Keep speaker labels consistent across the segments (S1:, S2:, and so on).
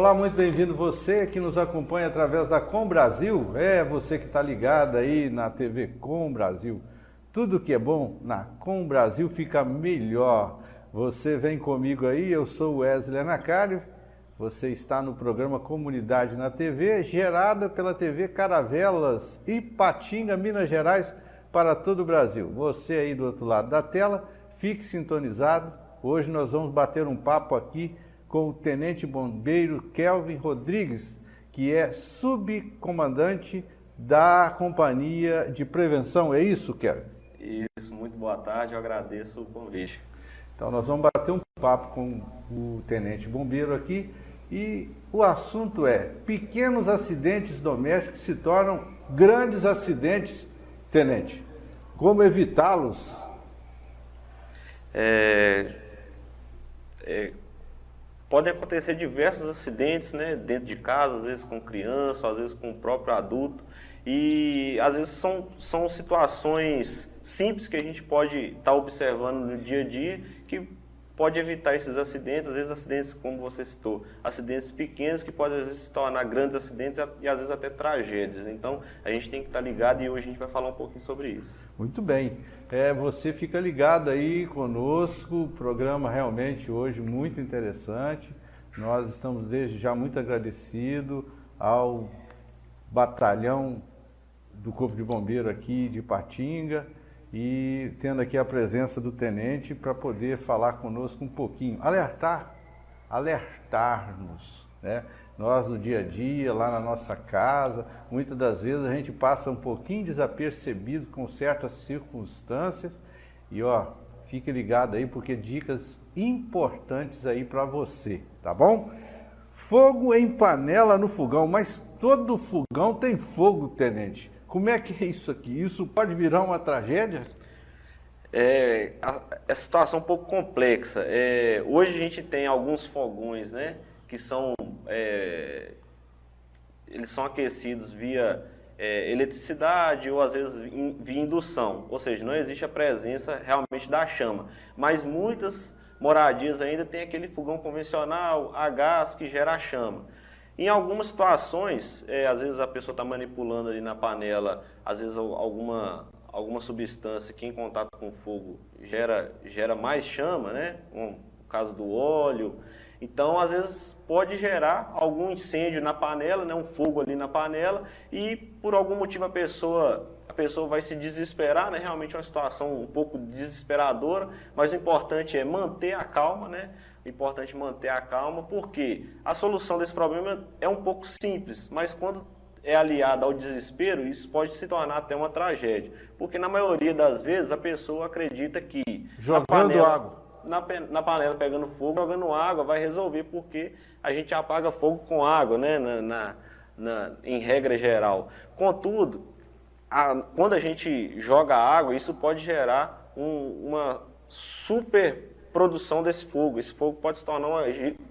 S1: Olá, muito bem-vindo você que nos acompanha através da Com Brasil. Você que está ligado aí na TV Com Brasil. Tudo que é bom na Com Brasil fica melhor. Você vem comigo aí, eu sou o Wesley Anacário. Você está no programa Comunidade na TV, gerada pela TV Caravelas, Ipatinga, Minas Gerais, para todo o Brasil. Você aí do outro lado da tela, fique sintonizado. Hoje nós vamos bater um papo aqui com o Tenente Bombeiro Kelvin Rodrigues, que é subcomandante da Companhia de Prevenção. É isso, Kelvin?
S2: Isso, muito boa tarde, eu agradeço o convite.
S1: Então nós vamos bater um papo com o Tenente Bombeiro aqui e o assunto é: pequenos acidentes domésticos se tornam grandes acidentes, Tenente. Como evitá-los?
S2: Podem acontecer diversos acidentes, né, dentro de casa, às vezes com criança, às vezes com o próprio adulto, e às vezes são situações simples que a gente pode estar observando no dia a dia que pode evitar esses acidentes, às vezes acidentes, como você citou, acidentes pequenos que podem às vezes se tornar grandes acidentes e às vezes até tragédias. Então a gente tem que estar ligado e hoje a gente vai falar um pouquinho sobre isso.
S1: Muito bem. Você fica ligado aí conosco, o programa realmente hoje muito interessante. Nós estamos desde já muito agradecidos ao batalhão do Corpo de Bombeiro aqui de Ipatinga e tendo aqui a presença do tenente para poder falar conosco um pouquinho, alertar-nos, né? Nós no dia a dia, lá na nossa casa, muitas das vezes a gente passa um pouquinho desapercebido com certas circunstâncias e fique ligado aí porque dicas importantes aí para você, tá bom? Fogo em panela no fogão, mas todo fogão tem fogo, tenente. Como é que é isso aqui? Isso pode virar uma tragédia?
S2: A situação é um pouco complexa. Hoje a gente tem alguns fogões, né, que são eles são aquecidos via eletricidade ou às vezes via indução, ou seja, não existe a presença realmente da chama, mas muitas moradias ainda tem aquele fogão convencional a gás que gera a chama. Em algumas situações, às vezes a pessoa está manipulando ali na panela, às vezes alguma substância que em contato com o fogo gera mais chama, né? No caso do óleo. Então, às vezes, pode gerar algum incêndio na panela, né? Um fogo ali na panela, e por algum motivo a pessoa vai se desesperar, né? Realmente é uma situação um pouco desesperadora, mas o importante é manter a calma, né? O importante é manter a calma, porque a solução desse problema é um pouco simples, mas quando é aliada ao desespero, isso pode se tornar até uma tragédia. Porque na maioria das vezes a pessoa acredita que
S1: jogando água
S2: na panela pegando fogo, jogando água vai resolver, porque a gente apaga fogo com água, né? Em regra geral. Contudo, quando a gente joga água, isso pode gerar uma super produção desse fogo. Esse fogo pode se tornar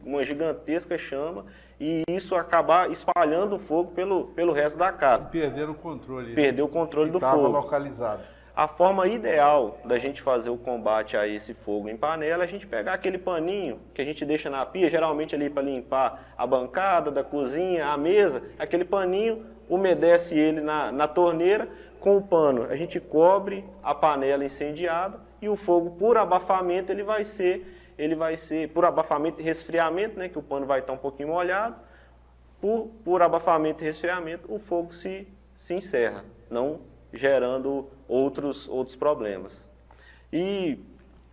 S2: uma gigantesca chama e isso acabar espalhando o fogo pelo resto da casa.
S1: Perder o controle.
S2: Perder o controle do fogo.
S1: Estava localizado.
S2: A forma ideal da gente fazer o combate a esse fogo em panela é a gente pegar aquele paninho que a gente deixa na pia, geralmente ali para limpar a bancada da cozinha, a mesa, aquele paninho, umedece ele na torneira com o pano. A gente cobre a panela incendiada e o fogo, por abafamento, ele vai ser por abafamento e resfriamento, né, que o pano vai estar um pouquinho molhado, por abafamento e resfriamento, o fogo se encerra, não gerando outros problemas. E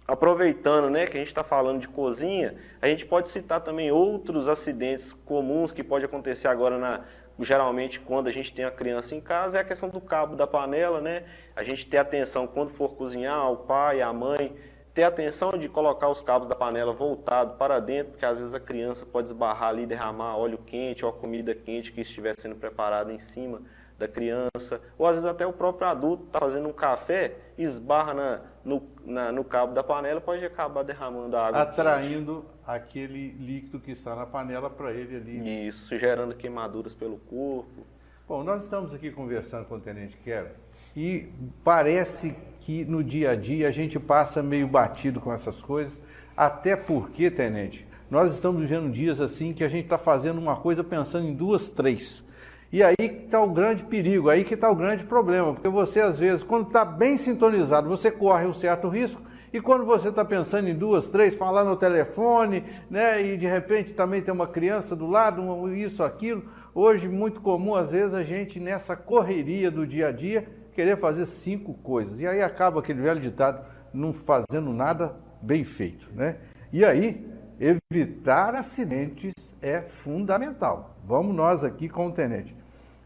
S2: aproveitando, né, que a gente está falando de cozinha, a gente pode citar também outros acidentes comuns que pode acontecer agora geralmente quando a gente tem a criança em casa, é a questão do cabo da panela, né? A gente ter atenção quando for cozinhar, o pai, a mãe, ter atenção de colocar os cabos da panela voltado para dentro, porque às vezes a criança pode esbarrar ali e derramar óleo quente ou a comida quente que estiver sendo preparada em cima da criança, ou às vezes até o próprio adulto está fazendo um café, esbarra no cabo da panela, pode acabar derramando a água
S1: atraindo
S2: quente.
S1: Aquele líquido que está na panela para ele ali.
S2: Isso, gerando queimaduras pelo corpo.
S1: Bom, nós estamos aqui conversando com o Tenente Kelvin e parece que no dia a dia a gente passa meio batido com essas coisas, até porque, Tenente, Nós estamos vivendo dias assim que a gente está fazendo uma coisa pensando em duas, três. E aí que está o grande perigo, aí que está o grande problema, porque você às vezes, quando está bem sintonizado, você corre um certo risco, e quando você está pensando em duas, três, falar no telefone, né, e de repente também tem uma criança do lado, isso, aquilo, hoje muito comum às vezes a gente nessa correria do dia a dia, querer fazer 5 coisas, e aí acaba aquele velho ditado, não fazendo nada bem feito, né? E aí, evitar acidentes é fundamental. Vamos nós aqui com o tenente.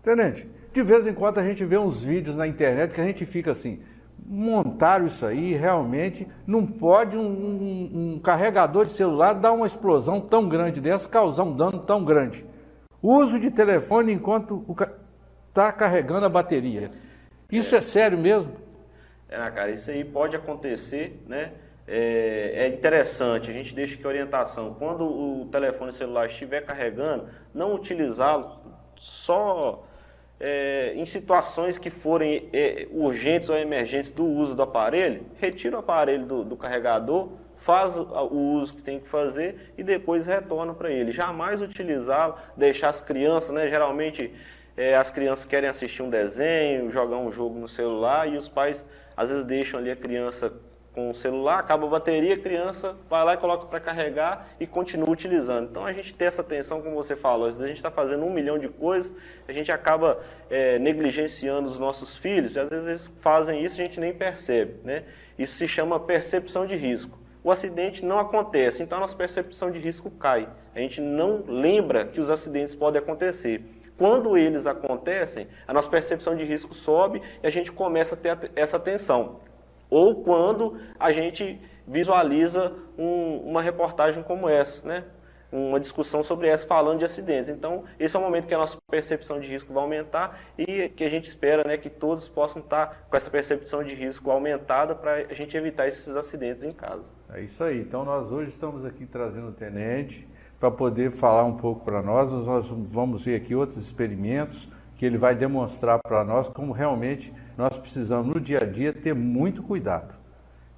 S1: Tenente, de vez em quando a gente vê uns vídeos na internet que a gente fica assim, montaram isso aí, realmente não pode um carregador de celular dar uma explosão tão grande dessa, causar um dano tão grande. Uso de telefone enquanto está carregando a bateria. Isso é sério mesmo?
S2: Cara, isso aí pode acontecer, né? É interessante, a gente deixa aqui a orientação. Quando o telefone celular estiver carregando, não utilizá-lo só em situações que forem urgentes ou emergentes do uso do aparelho. Retira o aparelho do carregador, faz o uso que tem que fazer e depois retorna para ele. Jamais utilizá-lo, deixar as crianças, né? Geralmente as crianças querem assistir um desenho, jogar um jogo no celular e os pais às vezes deixam ali a criança com o celular, acaba a bateria, a criança vai lá e coloca para carregar e continua utilizando. Então a gente tem essa atenção, como você falou, às vezes a gente está fazendo 1 milhão de coisas, a gente acaba negligenciando os nossos filhos, e às vezes eles fazem isso e a gente nem percebe, né? Isso se chama percepção de risco. O acidente não acontece, então a nossa percepção de risco cai. A gente não lembra que os acidentes podem acontecer. Quando eles acontecem, a nossa percepção de risco sobe e a gente começa a ter essa atenção. Ou quando a gente visualiza uma reportagem como essa, né? Uma discussão sobre essa falando de acidentes. Então, esse é o momento que a nossa percepção de risco vai aumentar e que a gente espera, né, que todos possam estar com essa percepção de risco aumentada para a gente evitar esses acidentes em casa.
S1: É isso aí. Então, nós hoje estamos aqui trazendo o tenente para poder falar um pouco para nós. Nós vamos ver aqui outros experimentos que ele vai demonstrar para nós como realmente nós precisamos no dia a dia ter muito cuidado.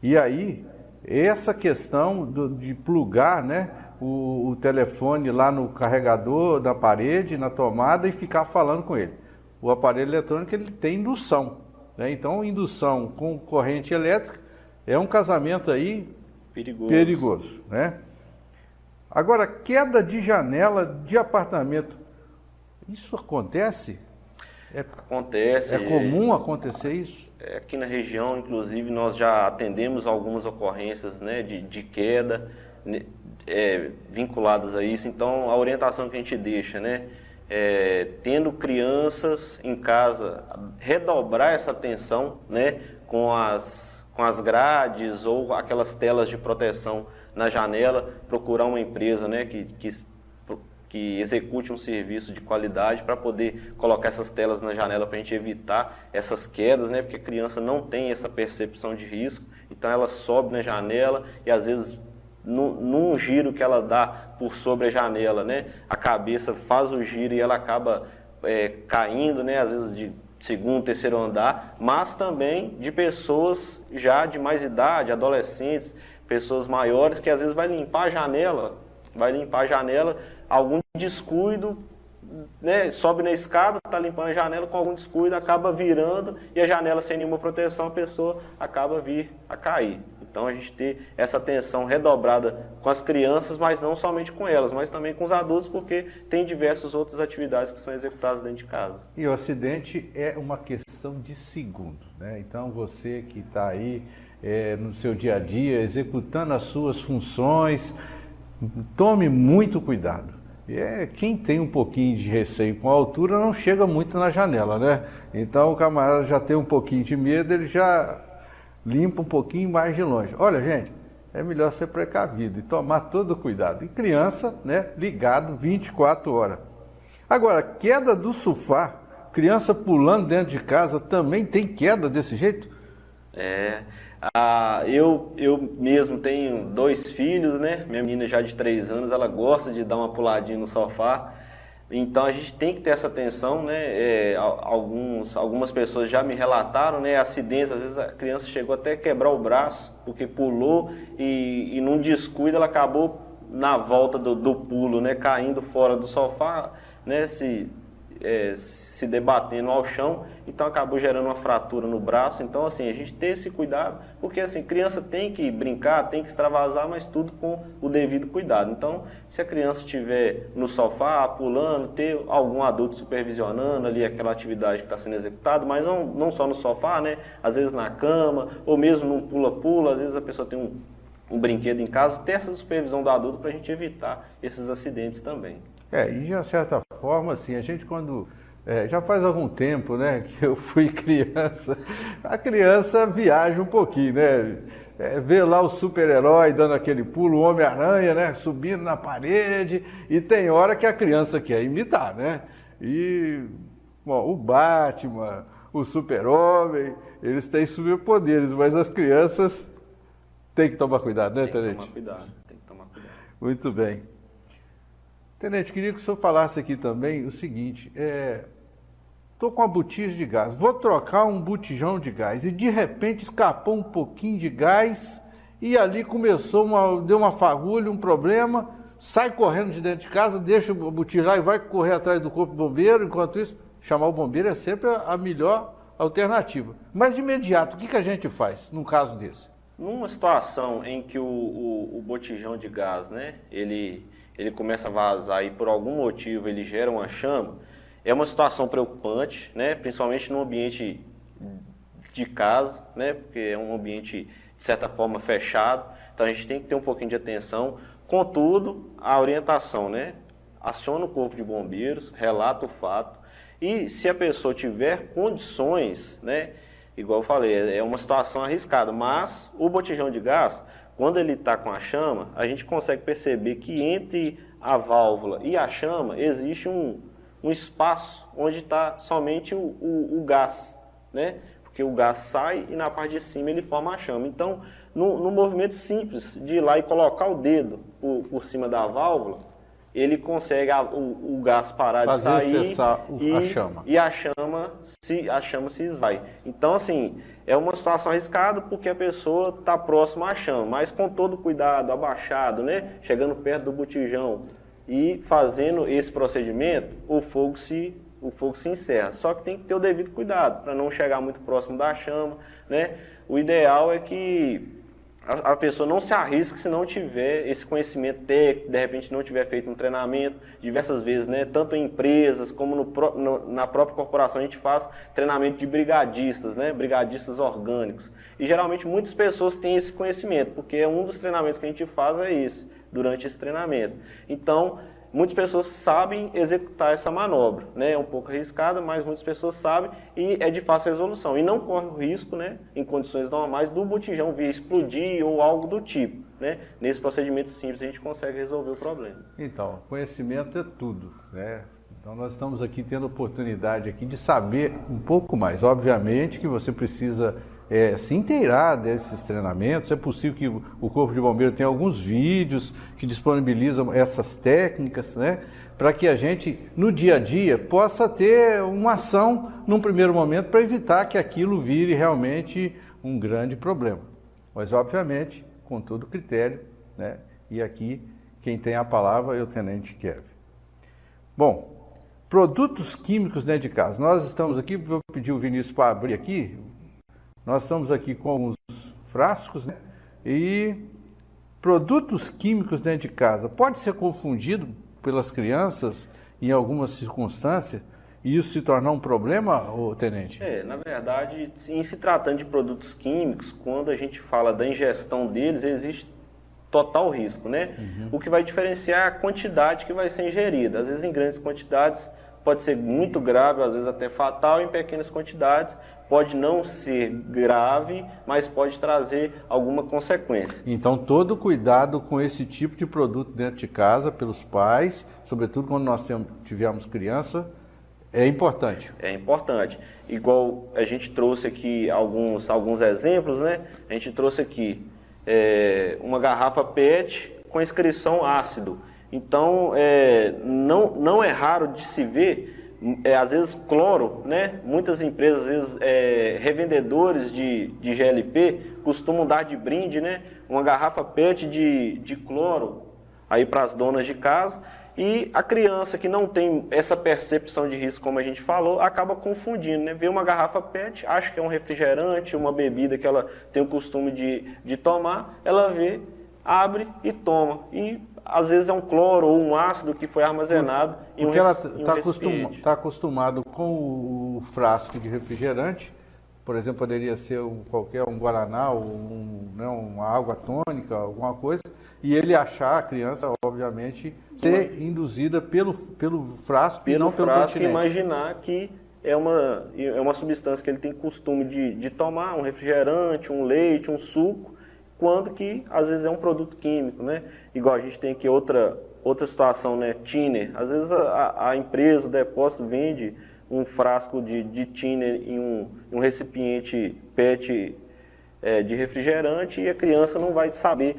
S1: E aí, essa questão de plugar, né, o telefone lá no carregador, na parede, na tomada e ficar falando com ele. O aparelho eletrônico ele tem indução, né? Então indução com corrente elétrica é um casamento aí perigoso, né? Agora, queda de janela de apartamento, isso acontece?
S2: Acontece.
S1: É comum acontecer isso?
S2: Aqui na região, inclusive, nós já atendemos algumas ocorrências, né, de queda vinculadas a isso. Então, a orientação que a gente deixa, né, tendo crianças em casa, redobrar essa atenção, né, com as grades ou aquelas telas de proteção na janela, procurar uma empresa, né, que execute um serviço de qualidade para poder colocar essas telas na janela para a gente evitar essas quedas, né? Porque a criança não tem essa percepção de risco, então ela sobe na janela e às vezes num giro que ela dá por sobre a janela, né? A cabeça faz o giro e ela acaba caindo, né? Às vezes de segundo, terceiro andar, mas também de pessoas já de mais idade, adolescentes, pessoas maiores que às vezes vai limpar a janela, algum descuido, né, sobe na escada, está limpando a janela, com algum descuido acaba virando e a janela sem nenhuma proteção, a pessoa acaba vir a cair. Então a gente ter essa atenção redobrada com as crianças, mas não somente com elas, mas também com os adultos, porque tem diversas outras atividades que são executadas dentro de casa.
S1: E o acidente é uma questão de segundo, né? Então você que está aí no seu dia a dia, executando as suas funções, tome muito cuidado. Quem tem um pouquinho de receio com a altura não chega muito na janela, né? Então o camarada já tem um pouquinho de medo, ele já limpa um pouquinho mais de longe. Olha, gente, é melhor ser precavido e tomar todo o cuidado. E criança, né, ligado 24 horas. Agora, queda do sofá, criança pulando dentro de casa, também tem queda desse jeito?
S2: Eu mesmo tenho 2 filhos, né? Minha menina já de 3 anos, ela gosta de dar uma puladinha no sofá. Então a gente tem que ter essa atenção, né? Algumas pessoas já me relataram, né, acidentes, às vezes a criança chegou até a quebrar o braço, porque pulou e num descuido ela acabou na volta do pulo, né, caindo fora do sofá, né, se debatendo ao chão, então acabou gerando uma fratura no braço. Então, assim, a gente tem esse cuidado, porque, assim, criança tem que brincar, tem que extravasar, mas tudo com o devido cuidado. Então, se a criança estiver no sofá, pulando, ter algum adulto supervisionando ali aquela atividade que está sendo executada, mas não só no sofá, né, às vezes na cama, ou mesmo num pula-pula, às vezes a pessoa tem um brinquedo em casa, ter essa supervisão do adulto para a gente evitar esses acidentes também.
S1: E de uma certa forma, assim, a gente quando... já faz algum tempo, né, que eu fui criança, a criança viaja um pouquinho, né, vê lá o super-herói dando aquele pulo, o Homem-Aranha, né, subindo na parede, e tem hora que a criança quer imitar, né, e, bom, o Batman, o Super-Homem, eles têm superpoderes, mas as crianças têm que tomar cuidado, né, Tenente?
S2: Tem que tomar cuidado.
S1: Muito bem. Tenente, queria que o senhor falasse aqui também o seguinte, estou com a botija de gás, vou trocar um botijão de gás e de repente escapou um pouquinho de gás e ali deu uma fagulha, um problema, sai correndo de dentro de casa, deixa o botijão lá e vai correr atrás do corpo de bombeiro, enquanto isso, chamar o bombeiro é sempre a melhor alternativa. Mas de imediato, o que a gente faz num caso desse?
S2: Numa situação em que o botijão de gás, né, ele começa a vazar e por algum motivo ele gera uma chama, é uma situação preocupante, né? Principalmente no ambiente de casa, né? Porque é um ambiente, de certa forma, fechado, então a gente tem que ter um pouquinho de atenção. Contudo, a orientação, né? Aciona o corpo de bombeiros, relata o fato, e se a pessoa tiver condições, né? Igual eu falei, é uma situação arriscada, mas o botijão de gás, quando ele está com a chama, a gente consegue perceber que entre a válvula e a chama existe um espaço onde está somente o gás, né? Porque o gás sai e na parte de cima ele forma a chama. Então, no movimento simples de ir lá e colocar o dedo por cima da válvula, ele consegue o gás parar de sair
S1: cessar a chama.
S2: E a chama se esvai. Então, assim, é uma situação arriscada porque a pessoa está próxima à chama, mas com todo cuidado, abaixado, né? Chegando perto do botijão e fazendo esse procedimento, o fogo se encerra. Só que tem que ter o devido cuidado para não chegar muito próximo da chama, né? O ideal é que a pessoa não se arrisque se não tiver esse conhecimento técnico, de repente não tiver feito um treinamento diversas vezes, né? Tanto em empresas como na própria corporação a gente faz treinamento de brigadistas, né? Brigadistas orgânicos. E geralmente muitas pessoas têm esse conhecimento, porque um dos treinamentos que a gente faz é esse, durante esse treinamento. Então, muitas pessoas sabem executar essa manobra, né? É um pouco arriscada, mas muitas pessoas sabem e é de fácil resolução. E não corre o risco, né, em condições normais, do botijão vir explodir ou algo do tipo, né? Nesse procedimento simples a gente consegue resolver o problema.
S1: Então, conhecimento é tudo, né? Então nós estamos aqui tendo a oportunidade aqui de saber um pouco mais. Obviamente que você precisa se inteirar desses treinamentos. É possível que o Corpo de Bombeiro tenha alguns vídeos que disponibilizam essas técnicas, né? Para que a gente, no dia a dia, possa ter uma ação num primeiro momento para evitar que aquilo vire realmente um grande problema. Mas, obviamente, com todo critério, né? E aqui, quem tem a palavra é o Tenente Kevin. Bom, produtos químicos dentro de casa. Nós estamos aqui, vou pedir o Vinícius para abrir aqui. Nós estamos aqui com alguns frascos, né? E produtos químicos dentro de casa. Pode ser confundido pelas crianças em algumas circunstâncias e isso se tornar um problema, Tenente?
S2: Na verdade, em se tratando de produtos químicos, quando a gente fala da ingestão deles, existe total risco, né? O que vai diferenciar é a quantidade que vai ser ingerida. Às vezes em grandes quantidades pode ser muito grave, às vezes até fatal, em pequenas quantidades pode não ser grave, mas pode trazer alguma consequência.
S1: Então, todo cuidado com esse tipo de produto dentro de casa, pelos pais, sobretudo quando nós tivermos criança, é importante.
S2: É importante. Igual a gente trouxe aqui alguns exemplos, né? A gente trouxe aqui uma garrafa PET com inscrição ácido. Então, não é raro de se ver às vezes cloro, né? Muitas empresas, às vezes revendedores de GLP costumam dar de brinde, né? Uma garrafa PET de cloro aí para as donas de casa. E a criança que não tem essa percepção de risco, como a gente falou, acaba confundindo, né? Vê uma garrafa PET, acha que é um refrigerante, uma bebida que ela tem o costume de tomar, ela vê, abre e toma. E às vezes é um cloro ou um ácido que foi armazenado em um recipiente.
S1: Porque ela está acostumado com o frasco de refrigerante, por exemplo, poderia ser qualquer um guaraná, uma água tônica, alguma coisa, e ele achar, a criança, obviamente, ser induzida pelo frasco e não pelo continente.
S2: Imaginar que é uma substância que ele tem costume de tomar, um refrigerante, um leite, um suco, quando que às vezes é um produto químico, né? Igual a gente tem aqui outra situação, né? Thinner. Às vezes a empresa, o depósito vende um frasco de thinner em um recipiente PET de refrigerante e a criança não vai saber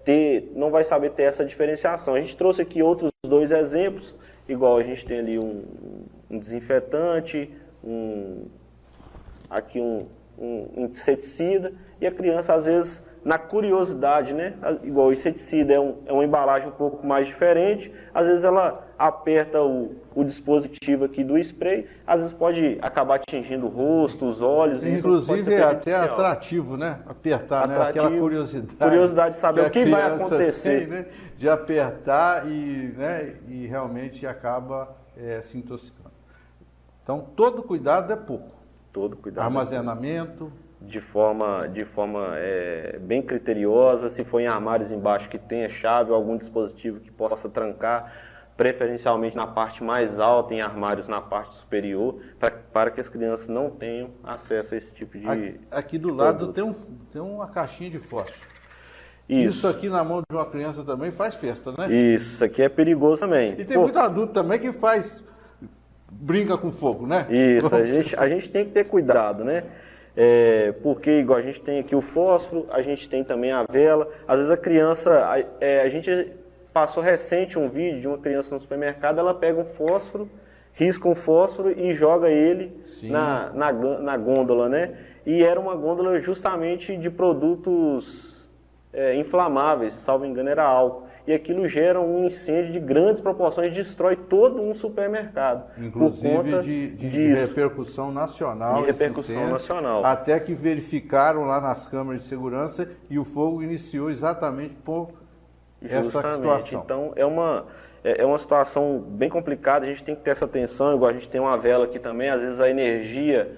S2: ter essa diferenciação. A gente trouxe aqui outros 2 exemplos, igual a gente tem ali um desinfetante, um inseticida, e a criança às vezes na curiosidade, né? Igual o inseticida é uma embalagem um pouco mais diferente, às vezes ela aperta o dispositivo aqui do spray, às vezes pode acabar atingindo o rosto, os olhos.
S1: Inclusive é até atrativo, né? Apertar,
S2: atrativo,
S1: né? Aquela curiosidade.
S2: Curiosidade de saber o que vai acontecer.
S1: Tem, né? De apertar e realmente acaba se intoxicando. Então, todo cuidado é pouco.
S2: Todo cuidado.
S1: Armazenamento.
S2: De forma bem criteriosa, se for em armários embaixo que tenha chave ou algum dispositivo que possa trancar, preferencialmente na parte mais alta, em armários na parte superior, para que as crianças não tenham acesso a esse tipo de
S1: Aqui do lado tem uma caixinha de fósforo. Isso aqui na mão de uma criança também faz festa, né?
S2: Isso aqui é perigoso também.
S1: E tem muito adulto também que brinca com fogo, né?
S2: Isso, a gente tem que ter cuidado, né? Porque igual a gente tem aqui o fósforo, a gente tem também a vela. Às vezes a criança, a gente passou recente um vídeo de uma criança no supermercado, ela pega um fósforo, risca um fósforo e joga ele na gôndola, né? E era uma gôndola justamente de produtos inflamáveis, salvo engano era álcool. E aquilo gera um incêndio de grandes proporções, destrói todo um supermercado.
S1: Inclusive por conta de repercussão nacional.
S2: De repercussão nacional.
S1: Até que verificaram lá nas câmeras de segurança e o fogo iniciou exatamente por essa situação.
S2: Então é uma situação bem complicada, a gente tem que ter essa atenção, igual a gente tem uma vela aqui também, às vezes a energia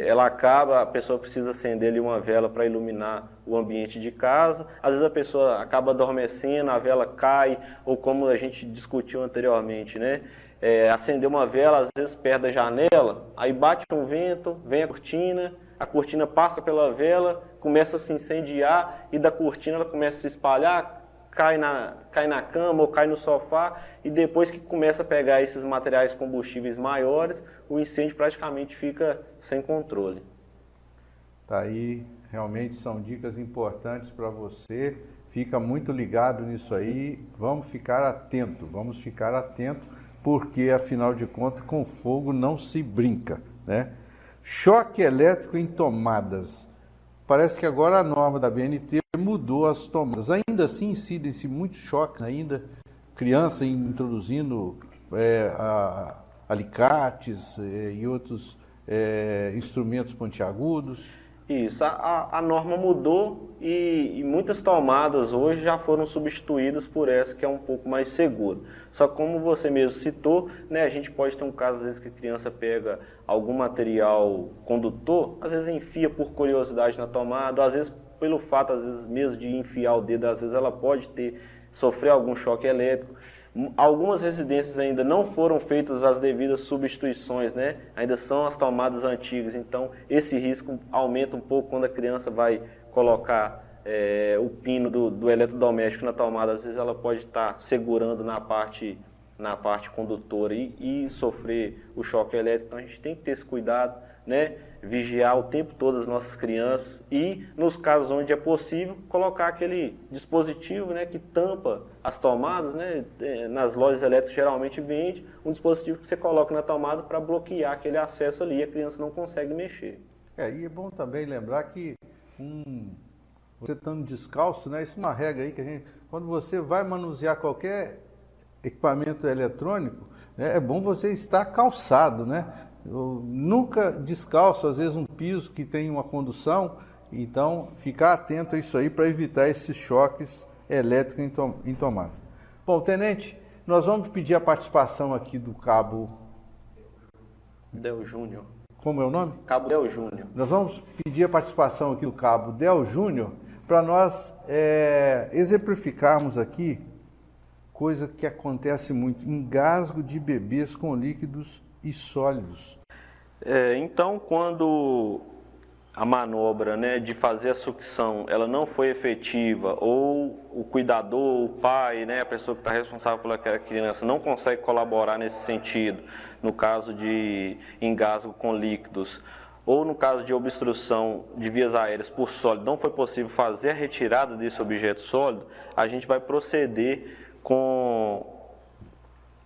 S2: ela acaba, a pessoa precisa acender ali uma vela para iluminar o ambiente de casa, às vezes a pessoa acaba adormecendo, a vela cai, ou como a gente discutiu anteriormente, né? Acender uma vela, às vezes perto da janela, aí bate um vento, vem a cortina passa pela vela, começa a se incendiar e da cortina ela começa a se espalhar, cai na cama ou cai no sofá, e depois que começa a pegar esses materiais combustíveis maiores, o incêndio praticamente fica sem controle.
S1: Tá aí, realmente são dicas importantes para você, fica muito ligado nisso aí, vamos ficar atento, porque afinal de contas com fogo não se brinca, né? Choque elétrico em tomadas. Parece que agora a norma da BNT mudou as tomadas. Ainda assim incidem-se muitos choques ainda, criança introduzindo alicates e outros instrumentos pontiagudos.
S2: Isso, a norma mudou e muitas tomadas hoje já foram substituídas por essa que é um pouco mais segura. Só que como você mesmo citou, né, a gente pode ter um caso às vezes que a criança pega algum material condutor, às vezes enfia por curiosidade na tomada, às vezes pelo fato às vezes mesmo de enfiar o dedo, às vezes ela pode sofrer algum choque elétrico. Algumas residências ainda não foram feitas as devidas substituições, né? Ainda são as tomadas antigas, então esse risco aumenta um pouco quando a criança vai colocar o pino do eletrodoméstico na tomada. Às vezes ela pode estar segurando na parte condutora e sofrer o choque elétrico. Então a gente tem que ter esse cuidado, né? Vigiar o tempo todo as nossas crianças e, nos casos onde é possível, colocar aquele dispositivo, né, que tampa as tomadas, né? Nas lojas elétricas geralmente vende um dispositivo que você coloca na tomada para bloquear aquele acesso ali e a criança não consegue mexer.
S1: E é bom também lembrar que você estando descalço, né? Isso é uma regra aí que a gente, quando você vai manusear qualquer equipamento eletrônico, né, é bom você estar calçado, né? Nunca descalço, às vezes um piso que tem uma condução, então ficar atento a isso aí para evitar esses choques elétricos em tomadas. Bom, tenente, nós vamos pedir a participação aqui do cabo
S2: Del Júnior.
S1: Como é o nome?
S2: Cabo Del Júnior.
S1: Nós vamos pedir a participação aqui do cabo Del Júnior para nós exemplificarmos aqui coisa que acontece muito, engasgo de bebês com líquidos e sólidos.
S2: Então, quando a manobra, né, de fazer a sucção, ela não foi efetiva, ou o cuidador, o pai, né, a pessoa que está responsável por aquela criança não consegue colaborar nesse sentido, no caso de engasgo com líquidos, ou no caso de obstrução de vias aéreas por sólido, não foi possível fazer a retirada desse objeto sólido, a gente vai proceder com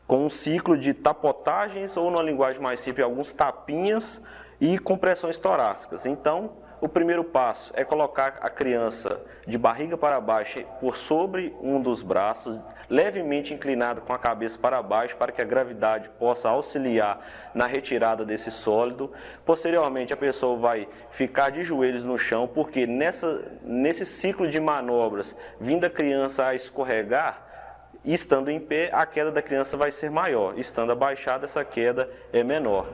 S2: um ciclo de tapotagens, ou numa linguagem mais simples, alguns tapinhas e compressões torácicas. Então, o primeiro passo é colocar a criança de barriga para baixo por sobre um dos braços, levemente inclinado com a cabeça para baixo, para que a gravidade possa auxiliar na retirada desse sólido. Posteriormente, a pessoa vai ficar de joelhos no chão, porque nesse ciclo de manobras, vindo a criança a escorregar, estando em pé, a queda da criança vai ser maior. Estando abaixada, essa queda é menor.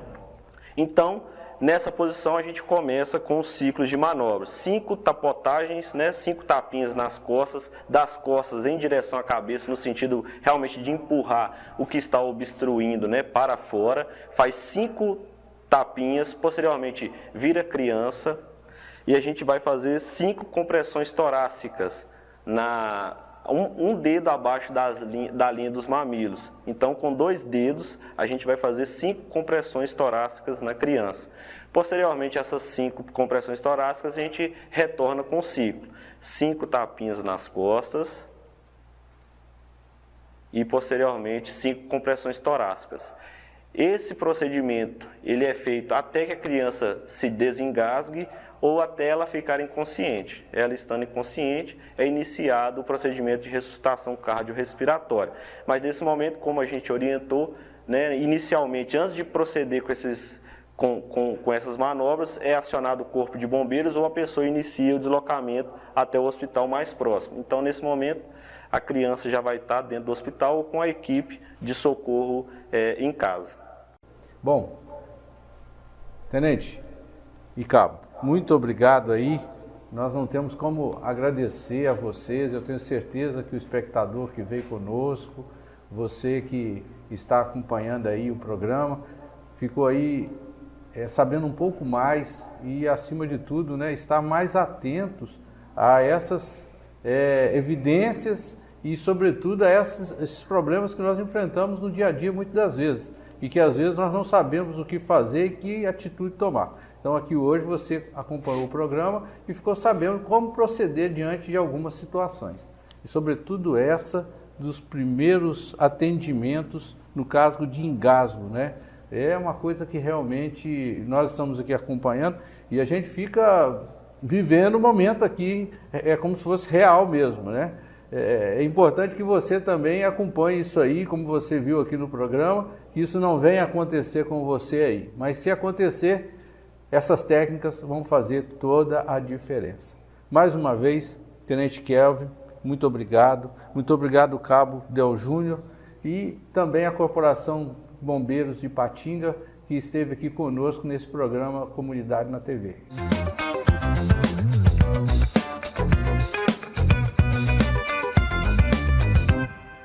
S2: Então, nessa posição, a gente começa com os ciclos de manobras. 5 tapotagens, né? 5 tapinhas nas costas, das costas em direção à cabeça, no sentido realmente de empurrar o que está obstruindo, né, para fora. Faz 5 tapinhas, posteriormente vira a criança e a gente vai fazer 5 compressões torácicas um dedo abaixo da linha dos mamilos. Então, com 2 dedos, a gente vai fazer 5 compressões torácicas na criança. Posteriormente, essas 5 compressões torácicas, a gente retorna com o ciclo. 5 tapinhas nas costas e, posteriormente, 5 compressões torácicas. Esse procedimento ele é feito até que a criança se desengasgue ou até ela ficar inconsciente. Ela estando inconsciente, é iniciado o procedimento de ressuscitação cardiorrespiratória. Mas nesse momento, como a gente orientou, né, inicialmente, antes de proceder com essas manobras, é acionado o corpo de bombeiros ou a pessoa inicia o deslocamento até o hospital mais próximo. Então, nesse momento, a criança já vai estar dentro do hospital com a equipe de socorro em casa.
S1: Bom, tenente e cabo, muito obrigado aí. Nós não temos como agradecer a vocês. Eu tenho certeza que o espectador que veio conosco, você que está acompanhando aí o programa, ficou aí sabendo um pouco mais e, acima de tudo, né, estar mais atentos a essas evidências e, sobretudo, a esses problemas que nós enfrentamos no dia a dia muitas das vezes e que às vezes nós não sabemos o que fazer e que atitude tomar. Então, aqui hoje você acompanhou o programa e ficou sabendo como proceder diante de algumas situações. E, sobretudo, essa dos primeiros atendimentos no caso de engasgo, né? É uma coisa que realmente nós estamos aqui acompanhando e a gente fica vivendo o momento aqui, é como se fosse real mesmo, né? É importante que você também acompanhe isso aí, como você viu aqui no programa, que isso não venha acontecer com você aí. Mas se acontecer, essas técnicas vão fazer toda a diferença. Mais uma vez, Tenente Kelvin, muito obrigado. Muito obrigado, Cabo Del Júnior, e também a Corporação Bombeiros de Ipatinga, que esteve aqui conosco nesse programa Comunidade na TV.